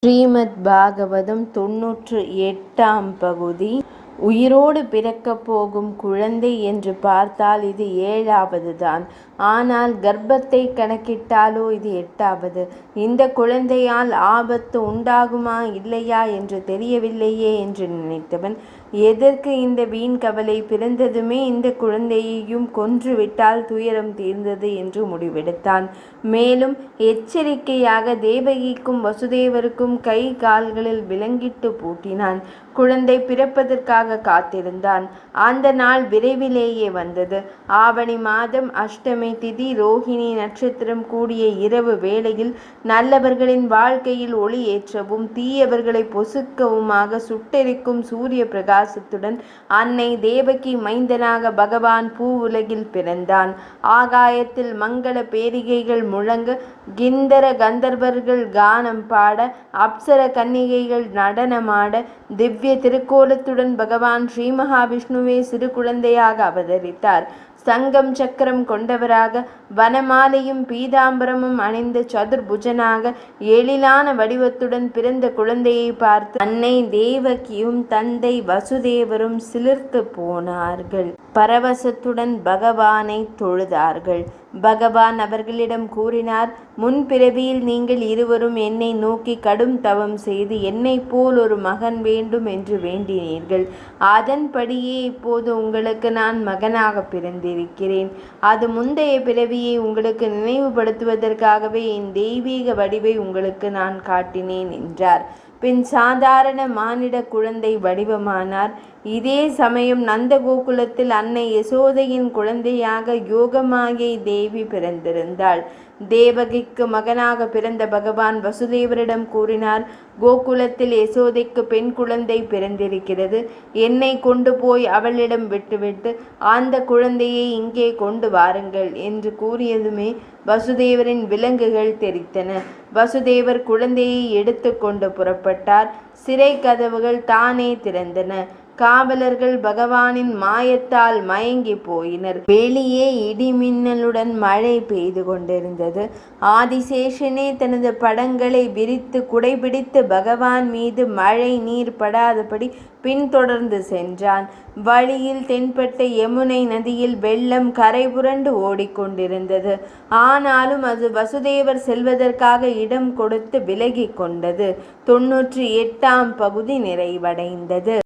ஸ்ரீமத் பாகவதம் 98ஆம் பகுதி. உயிரோடு பிறக்கப் போகும் குழந்தை என்று பார்த்தால் இது 7வது தான். ஆனால் கர்ப்பத்தை கணக்கிட்டாலோ இது 8வது. இந்த குழந்தையால் ஆபத்து உண்டாகுமா இல்லையா என்று தெரியவில்லையே என்று நினைத்தவன், எதற்கு இந்த வீண் கவலை, பிறந்ததுமே இந்த குழந்தையையும் கொன்று விட்டால் துயரம் தீர்ந்தது என்று முடிவெடுத்தான். மேலும் எச்சரிக்கையாக தேவகிக்கும் வசுதேவருக்கும் கை கால்களில் விலங்கிட்டு பூட்டினான். குழந்தை பிறப்பதற்காக காத்திருந்தான். அந்த நாள் விரைவிலேயே வந்தது. ஆவணி மாதம் அஷ்டமி திதி, ரோஹிணி நட்சத்திரம் கூடிய இரவு வேளையில் நல்லவர்களின் வாழ்க்கையில் ஒளி ஏற்றவும் தீயவர்களை பொசுக்கவுமாக சுட்டெரிக்கும் சூரிய பிரகாசத்துடன் அன்னை தேவகி மைந்தனாக பகவான் பூ உலகில் பிறந்தான். ஆகாயத்தில் மங்கள பேரிகைகள் முழங்க, கிந்தர கந்தர்வர்கள் கானம் பாட, அப்சர கன்னிகைகள் நடனமாட, திவ்ய திருக்கோலத்துடன் பகவான் ஸ்ரீ மகாவிஷ்ணுவே சிறு குழந்தையாக அவதரித்தார். சங்கம் சக்கரம் கொண்டவராக, வனமாலையும் பீதாம்பரமும் அணிந்த சதுர்புஜனாக, எழிலான வடிவத்துடன் பிறந்த குழந்தையை பார்த்து அன்னை தேவகியும் தந்தை வசுதேவரும் சிலிர்த்து போனார்கள். பரவசத்துடன் பகவானை தொழுதார்கள். பகவான் அவர்களிடம் கூறினார், முன்பிறவியில் நீங்கள் இருவரும் என்னை நோக்கி கடும் தவம் செய்து என்னை போல் ஒரு மகன் வேண்டும் என்று வேண்டினீர்கள். அதன்படியே இப்போது உங்களுக்கு நான் மகனாக பிறந்திருக்கிறேன். அது முந்தைய பிறவியை உங்களுக்கு நினைவுபடுத்துவதற்காகவே என் தெய்வீக வடிவை உங்களுக்கு நான் காட்டினேன் என்றார். பின் சாதாரண மானிட குழந்தை வடிவமானார். இதே சமயம் நந்தகோகுலத்தில் அன்னை யசோதையின் குழந்தையாக யோகமாயை தேவி பிறந்திருந்தாள். தேவகிக்கு மகனாக பிறந்த பகவான் வசுதேவரிடம் கூறினார், கோகுலத்தில் யசோதைக்கு பெண் குழந்தை பிறந்திருக்கிறது. என்னை கொண்டு போய் அவளிடம் விட்டுவிட்டு அந்த குழந்தையை இங்கே கொண்டு வாருங்கள் என்று கூறியதுமே வசுதேவரின் விலங்குகள் தெரித்தன. வசுதேவர் குழந்தையை எடுத்து கொண்டு புறப்பட்டார். சிறை கதவுகள் தானே திறந்தன. காவலர்கள் பகவானின் மாயத்தால் மயங்கி போயினர். வெளியே இடிமின்னலுடன் மழை பெய்து கொண்டிருந்தது. ஆதிசேஷனே தனது படங்களை விரித்து குடைபிடித்து பகவான் மீது மழை நீர் படாதபடி பின்தொடர்ந்து சென்றான். வழியில் தென்பட்ட யமுனை நதியில் வெள்ளம் கரை புரண்டு ஓடிக்கொண்டிருந்தது. ஆனாலும் அது வசுதேவர் செல்வதற்காக இடம் கொடுத்து விலகி கொண்டது. 98ஆம் பகுதி நிறைவடைந்தது.